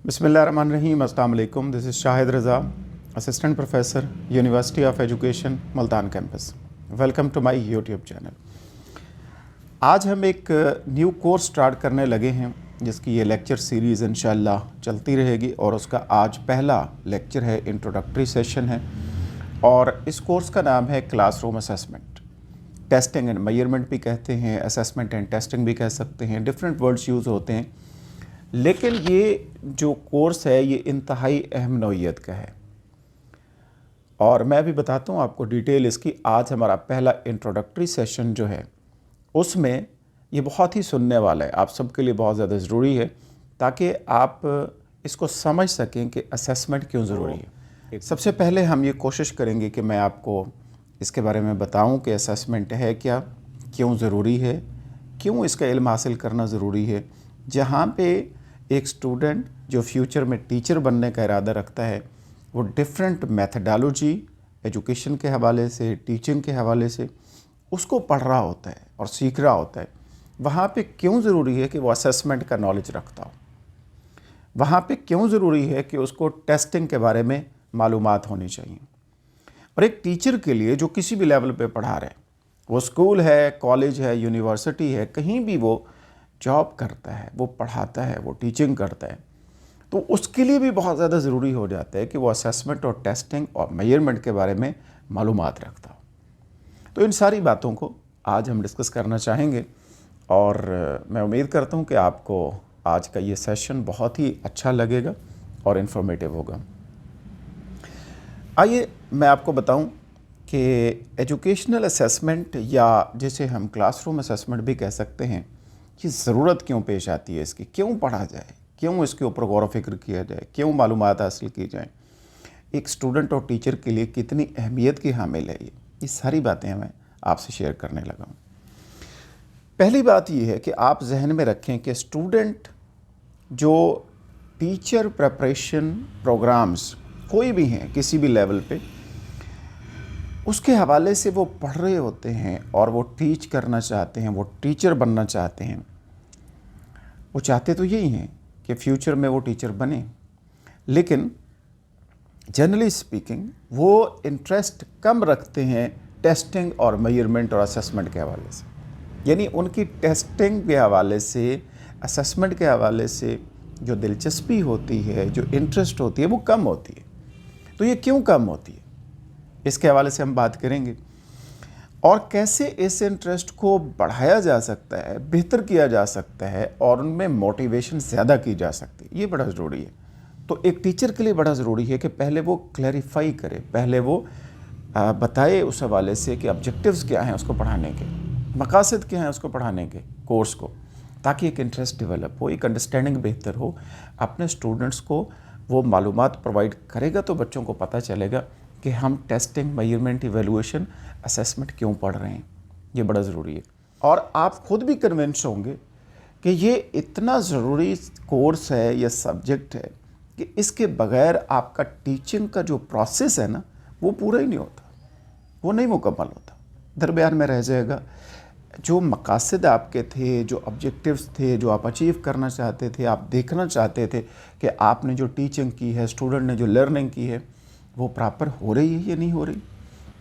बिस्मिल्लाहिर्रहमानिर्रहीम। अस्सलाम वालेकुम। This is Shahid Raza, assistant professor, university of education, Multan campus. Welcome to my YouTube channel. आज हम एक न्यू कोर्स स्टार्ट करने लगे हैं जिसकी ये लेक्चर सीरीज़ इंशाअल्लाह चलती रहेगी और उसका आज पहला लेक्चर है, इंट्रोडक्टरी सेशन है और इस कोर्स का नाम है classroom assessment. Testing and measurement भी कहते हैं, असेसमेंट एंड टेस्टिंग भी कह सकते हैं, डिफरेंट वर्ड्स यूज़ होते हैं। लेकिन ये जो कोर्स है ये इंतहाई अहम नौइयत का है और मैं भी बताता हूँ आपको डिटेल इसकी। आज हमारा पहला इंट्रोडक्टरी सेशन जो है उसमें ये बहुत ही सुनने वाला है, आप सबके लिए बहुत ज़्यादा ज़रूरी है ताकि आप इसको समझ सकें कि असेसमेंट क्यों ज़रूरी है। सबसे पहले हम ये कोशिश करेंगे कि मैं आपको इसके बारे में बताऊँ कि असेसमेंट है क्या, क्यों ज़रूरी है, क्यों इसका इल्म हासिल करना ज़रूरी है। जहाँ पे एक स्टूडेंट जो फ्यूचर में टीचर बनने का इरादा रखता है वो डिफरेंट मेथडोलॉजी एजुकेशन के हवाले से, टीचिंग के हवाले से उसको पढ़ रहा होता है और सीख रहा होता है, वहाँ पे क्यों ज़रूरी है कि वो असेसमेंट का नॉलेज रखता हो। वहाँ पे क्यों ज़रूरी है कि उसको टेस्टिंग के बारे में मालूमात होनी चाहिए। और एक टीचर के लिए जो किसी भी लेवल पे पढ़ा रहे, वो स्कूल है, कॉलेज है, यूनिवर्सिटी है, कहीं भी वो जॉब करता है, वो पढ़ाता है, वो टीचिंग करता है, तो उसके लिए भी बहुत ज़्यादा ज़रूरी हो जाता है कि वो असेसमेंट और टेस्टिंग और मेजरमेंट के बारे में मालूमात रखता हो। तो इन सारी बातों को आज हम डिस्कस करना चाहेंगे और मैं उम्मीद करता हूँ कि आपको आज का ये सेशन बहुत ही अच्छा लगेगा और इन्फॉर्मेटिव होगा। आइए मैं आपको बताऊं कि एजुकेशनल असेसमेंट या जिसे हम क्लासरूम असेसमेंट भी कह सकते हैं, ये ज़रूरत क्यों पेश आती है, इसकी क्यों पढ़ा जाए, क्यों इसके ऊपर गौर व फिक्र किया जाए, क्यों मालूमात हासिल की जाए, एक स्टूडेंट और टीचर के लिए कितनी अहमियत की हामिल है ये सारी बातें मैं आपसे शेयर करने लगा हूँ। पहली बात ये है कि आप जहन में रखें कि स्टूडेंट जो टीचर प्रिपरेशन प्रोग्राम्स कोई भी हैं किसी भी लेवल पे, उसके हवाले से वो पढ़ रहे होते हैं और वो टीच करना चाहते हैं, वो टीचर बनना चाहते हैं। वो चाहते तो यही हैं कि फ्यूचर में वो टीचर बने, लेकिन जनरली स्पीकिंग वो इंटरेस्ट कम रखते हैं टेस्टिंग और मेजरमेंट और असेसमेंट के हवाले से। यानी उनकी टेस्टिंग के हवाले से, असेसमेंट के हवाले से जो दिलचस्पी होती है, जो इंटरेस्ट होती है, वो कम होती है। तो ये क्यों कम होती है, इसके हवाले से हम बात करेंगे और कैसे इस इंटरेस्ट को बढ़ाया जा सकता है, बेहतर किया जा सकता है और उनमें मोटिवेशन ज़्यादा की जा सकती है। ये बड़ा ज़रूरी है। तो एक टीचर के लिए बड़ा ज़रूरी है कि पहले वो क्लैरिफाई करे, पहले वो बताए उस हवाले से कि ऑब्जेक्टिव्स क्या हैं उसको पढ़ाने के, मकासद क्या हैं उसको पढ़ाने के कोर्स को, ताकि एक इंटरेस्ट डेवलप हो, एक अंडरस्टैंडिंग बेहतर हो। अपने स्टूडेंट्स को वो मालूमात प्रोवाइड करेगा तो बच्चों को पता चलेगा कि हम टेस्टिंग, मेजरमेंट, इवैल्यूएशन, असेसमेंट क्यों पढ़ रहे हैं। ये बड़ा ज़रूरी है और आप खुद भी कन्विंस होंगे कि ये इतना ज़रूरी कोर्स है या सब्जेक्ट है कि इसके बग़ैर आपका टीचिंग का जो प्रोसेस है ना, वो पूरा ही नहीं होता, वो नहीं मुकम्मल होता, दरमियान में रह जाएगा। जो मकासद आपके थे, जो ऑब्जेक्टिव्स थे, जो आप अचीव करना चाहते थे, आप देखना चाहते थे कि आपने जो टीचिंग की है, स्टूडेंट ने जो लर्निंग की है, वो प्रॉपर हो रही है या नहीं हो रही।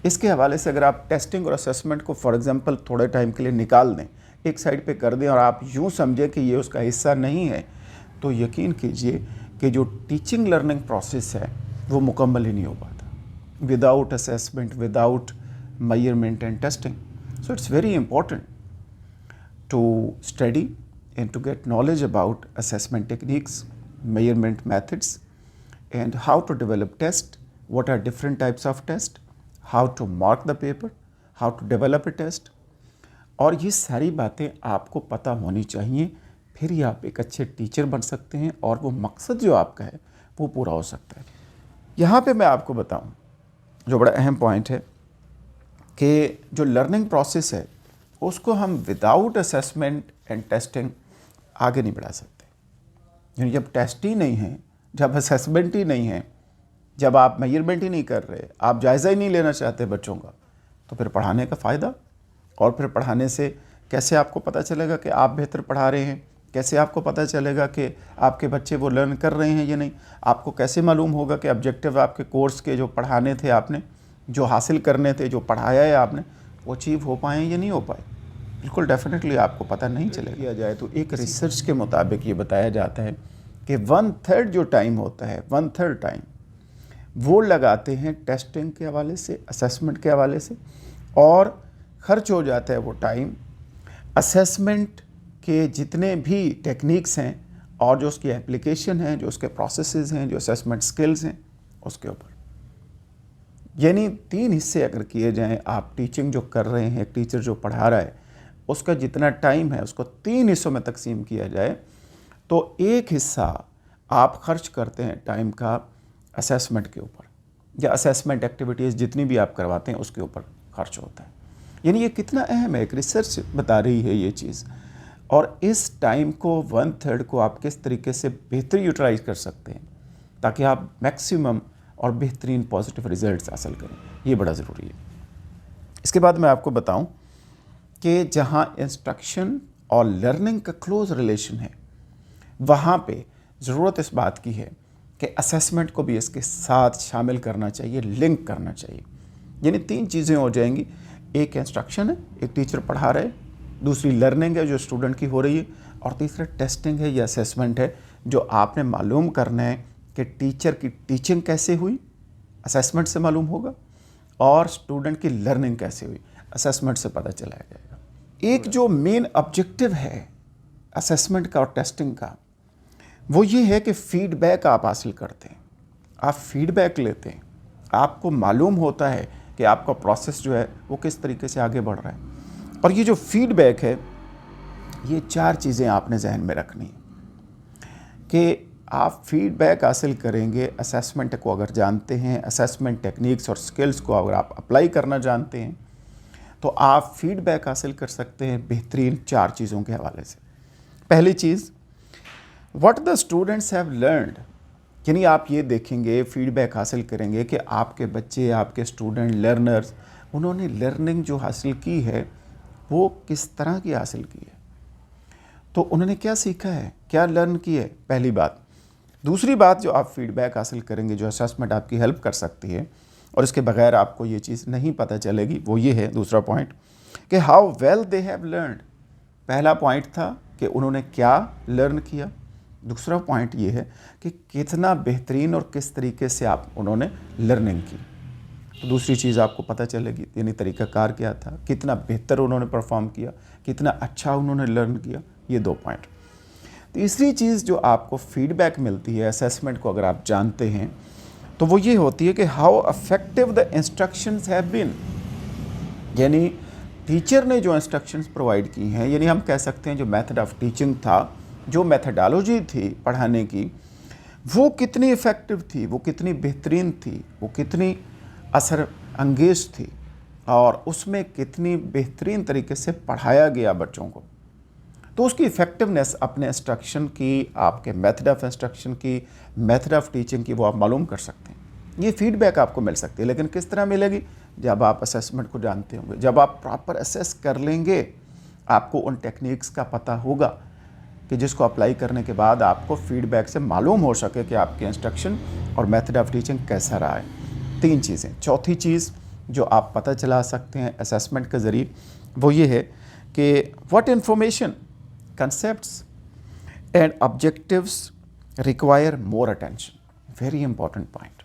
इसके हवाले से अगर आप टेस्टिंग और असेसमेंट को फॉर एग्जांपल थोड़े टाइम के लिए निकाल दें, एक साइड पे कर दें और आप यूँ समझें कि ये उसका हिस्सा नहीं है, तो यकीन कीजिए कि जो टीचिंग लर्निंग प्रोसेस है वो मुकम्मल ही नहीं हो पाता without assessment, without measurement and testing. So it's very important to study and to get knowledge about assessment techniques, measurement methods, and how to develop test, what are different types of test, how to mark the paper, how to develop a test. और ये सारी बातें आपको पता होनी चाहिए, फिर ही आप एक अच्छे टीचर बन सकते हैं और वो मकसद जो आपका है वो पूरा हो सकता है। यहाँ पे मैं आपको बताऊँ जो बड़ा अहम पॉइंट है कि जो लर्निंग प्रोसेस है उसको हम विदाउट असेसमेंट एंड टेस्टिंग आगे नहीं बढ़ा सकते। यानी जब टेस्ट ही नहीं है, जब असेसमेंट ही नहीं है, जब आप मेजरमेंट ही नहीं कर रहे, आप जायज़ा ही नहीं लेना चाहते बच्चों का, तो फिर पढ़ाने का फ़ायदा और फिर पढ़ाने से कैसे आपको पता चलेगा कि आप बेहतर पढ़ा रहे हैं, कैसे आपको पता चलेगा कि आपके बच्चे वो लर्न कर रहे हैं या नहीं? आपको कैसे मालूम होगा कि ऑब्जेक्टिव आपके कोर्स के जो पढ़ाने थे आपने, जो हासिल करने थे, जो पढ़ाया है आपने, वो अचीव हो पाए या नहीं हो पाए? बिल्कुल डेफिनेटली आपको पता नहीं चलेगा। किया जाए तो एक रिसर्च के मुताबिक ये बताया जाता है कि 1/3 जो टाइम होता है, 1/3 टाइम वो लगाते हैं टेस्टिंग के हवाले से, असेसमेंट के हवाले से, और खर्च हो जाता है वो टाइम असेसमेंट के जितने भी टेक्निक्स हैं और जो उसकी एप्लीकेशन है, जो उसके प्रोसेसेस हैं, जो असेसमेंट स्किल्स हैं, उसके ऊपर। यानी 3 हिस्से अगर किए जाएं, आप टीचिंग जो कर रहे हैं, एक टीचर जो पढ़ा रहा है, उसका जितना टाइम है उसको 3 हिस्सों में तकसीम किया जाए तो एक हिस्सा आप खर्च करते हैं टाइम का असेसमेंट के ऊपर, या असेसमेंट एक्टिविटीज़ जितनी भी आप करवाते हैं उसके ऊपर खर्च होता है। यानी ये कितना अहम है, एक रिसर्च बता रही है ये चीज़। और इस टाइम को 1/3 को आप किस तरीके से बेहतर यूटिलाइज कर सकते हैं ताकि आप मैक्सिमम और बेहतरीन पॉजिटिव रिजल्ट्स हासिल करें, ये बड़ा ज़रूरी है। इसके बाद मैं आपको बताऊं कि जहां इंस्ट्रक्शन और लर्निंग का क्लोज रिलेशन है, वहां पे ज़रूरत इस बात की है कि असेसमेंट को भी इसके साथ शामिल करना चाहिए, लिंक करना चाहिए। यानी 3 चीज़ें हो जाएंगी, एक इंस्ट्रक्शन है, एक टीचर पढ़ा रहे, दूसरी लर्निंग है जो स्टूडेंट की हो रही है, और तीसरा टेस्टिंग है या असेसमेंट है जो आपने मालूम करना है कि टीचर की टीचिंग कैसे हुई, असेसमेंट से मालूम होगा, और स्टूडेंट की लर्निंग कैसे हुई, असेसमेंट से पता चलाया जाएगा। एक जो मेन ऑब्जेक्टिव है असेसमेंट का और टेस्टिंग का, वो ये है कि फीडबैक आप हासिल करते हैं, आप फीडबैक लेते हैं, आपको मालूम होता है कि आपका प्रोसेस जो है वो किस तरीके से आगे बढ़ रहा है। और ये जो फीडबैक है, ये 4 चीज़ें आपने जहन में रखनी है कि आप फीडबैक हासिल करेंगे असेसमेंट को अगर जानते हैं, असेसमेंट टेक्निक्स और स्किल्स को अगर आप अप्लाई करना जानते हैं, तो आप फीडबैक हासिल कर सकते हैं बेहतरीन 4 चीज़ों के हवाले से। पहली चीज़, what the students have learned, यानी आप ये देखेंगे, फीडबैक हासिल करेंगे कि आपके बच्चे, आपके स्टूडेंट, लर्नर्स, उन्होंने लर्निंग जो हासिल की है वो किस तरह की हासिल की है, तो उन्होंने क्या सीखा है, क्या लर्न किया है, पहली बात। दूसरी बात जो आप फीडबैक हासिल करेंगे, जो असेसमेंट आपकी हेल्प कर सकती है और इसके बगैर आपको ये चीज़ नहीं पता चलेगी, वो ये है दूसरा पॉइंट कि how well they have learned. पहला पॉइंट था कि उन्होंने क्या लर्न किया, दूसरा पॉइंट ये है कि कितना बेहतरीन और किस तरीके से उन्होंने लर्निंग की, तो दूसरी चीज़ आपको पता चलेगी, यानी तरीक़ाकार क्या था, कितना बेहतर उन्होंने परफॉर्म किया, कितना अच्छा उन्होंने लर्न किया, ये 2 पॉइंट। तीसरी चीज़ जो आपको फीडबैक मिलती है असेसमेंट को अगर आप जानते हैं, तो वो ये होती है कि how effective the instructions have been, यानी टीचर ने जो इंस्ट्रक्शंस प्रोवाइड की हैं, यानी हम कह सकते हैं जो मेथड ऑफ टीचिंग था, जो मेथडोलॉजी थी पढ़ाने की, वो कितनी इफ़ेक्टिव थी, वो कितनी बेहतरीन थी, वो कितनी असर अंगेज थी, और उसमें कितनी बेहतरीन तरीके से पढ़ाया गया बच्चों को। तो उसकी इफ़ेक्टिवनेस अपने इंस्ट्रक्शन की, आपके मेथड ऑफ इंस्ट्रक्शन की, मेथड ऑफ टीचिंग की, वो आप मालूम कर सकते हैं। ये फीडबैक आपको मिल सकती है, लेकिन किस तरह मिलेगी, जब आप असेसमेंट को जानते होंगे, जब आप प्रॉपर असेस कर लेंगे, आपको उन टेक्निक्स का पता होगा कि जिसको अप्लाई करने के बाद आपको फीडबैक से मालूम हो सके कि आपके इंस्ट्रक्शन और मेथड ऑफ टीचिंग कैसा रहा है। 3 चीज़ें। चौथी चीज़ जो आप पता चला सकते हैं असेसमेंट के ज़रिए, वो ये है कि what information, concepts and objectives require more attention. Very important point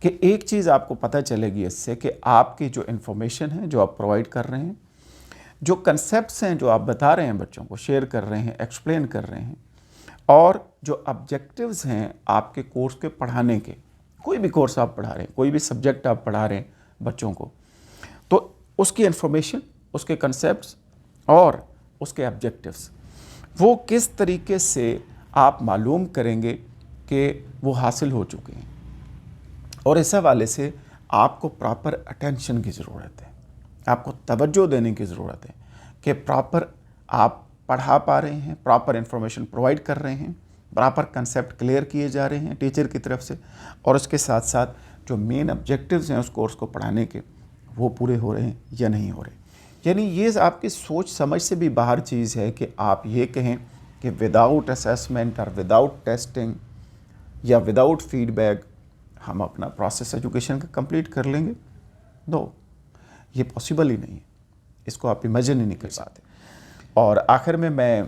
कि एक चीज़ आपको पता चलेगी इससे कि आपकी जो इन्फॉर्मेशन है, जो आप प्रोवाइड कर रहे हैं, जो कंसेप्ट्स हैं जो आप बता रहे हैं, बच्चों को शेयर कर रहे हैं, एक्सप्लेन कर रहे हैं, और जो ऑब्जेक्टिव्स हैं आपके कोर्स के पढ़ाने के, कोई भी कोर्स आप पढ़ा रहे हैं, कोई भी सब्जेक्ट आप पढ़ा रहे हैं बच्चों को, तो उसकी इन्फॉर्मेशन, उसके कंसेप्ट्स और उसके ऑब्जेक्टिव्स, वो किस तरीके से आप मालूम करेंगे कि वो हासिल हो चुके हैं। और इस हवाले से आपको प्रॉपर अटेंशन की ज़रूरत है, आपको तवज्जो देने की ज़रूरत है कि प्रॉपर आप पढ़ा पा रहे हैं, प्रॉपर इन्फॉर्मेशन प्रोवाइड कर रहे हैं, प्रॉपर कंसेप्ट क्लियर किए जा रहे हैं टीचर की तरफ से, और उसके साथ साथ जो मेन ऑब्जेक्टिव्स हैं उस कोर्स को पढ़ाने के, वो पूरे हो रहे हैं या नहीं हो रहे। यानी ये आपकी सोच समझ से भी बाहर चीज़ है कि आप ये कहें کہ وداؤٹ اسیسمنٹ اور وداؤٹ ٹیسٹنگ یا وداؤٹ فیڈ بیک ہم اپنا پروسیس ایجوکیشن کا کمپلیٹ کر لیں گے. نو، یہ پاسبل ہی نہیں ہے. اس کو آپ امیجن ہی نہیں کر سکتے. اور آخر میں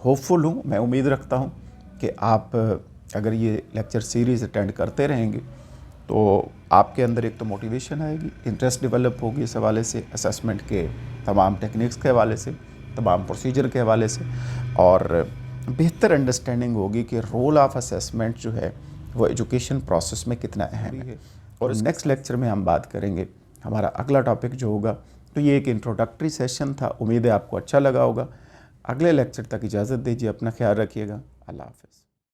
ہوپ فل ہوں، میں امید رکھتا ہوں کہ آپ اگر یہ لیکچر سیریز اٹینڈ کرتے رہیں گے تو آپ کے اندر ایک تو موٹیویشن آئے گی، انٹرسٹ ڈیولپ ہوگی اس حوالے سے، اسیسمنٹ کے تمام ٹیکنکس کے حوالے سے، تمام پروسیجر کے حوالے سے، اور بہتر انڈرسٹینڈنگ ہوگی کہ رول آف اسیسمنٹ جو ہے وہ ایجوکیشن پروسیس میں کتنا اہم ہے. اور نیکسٹ لیکچر میں ہم بات کریں گے، ہمارا اگلا ٹاپک جو ہوگا، تو یہ ایک انٹروڈکٹری سیشن تھا، امید ہے آپ کو اچھا لگا ہوگا. اگلے لیکچر تک اجازت دیجیے، اپنا خیال رکھیے گا. اللہ حافظ.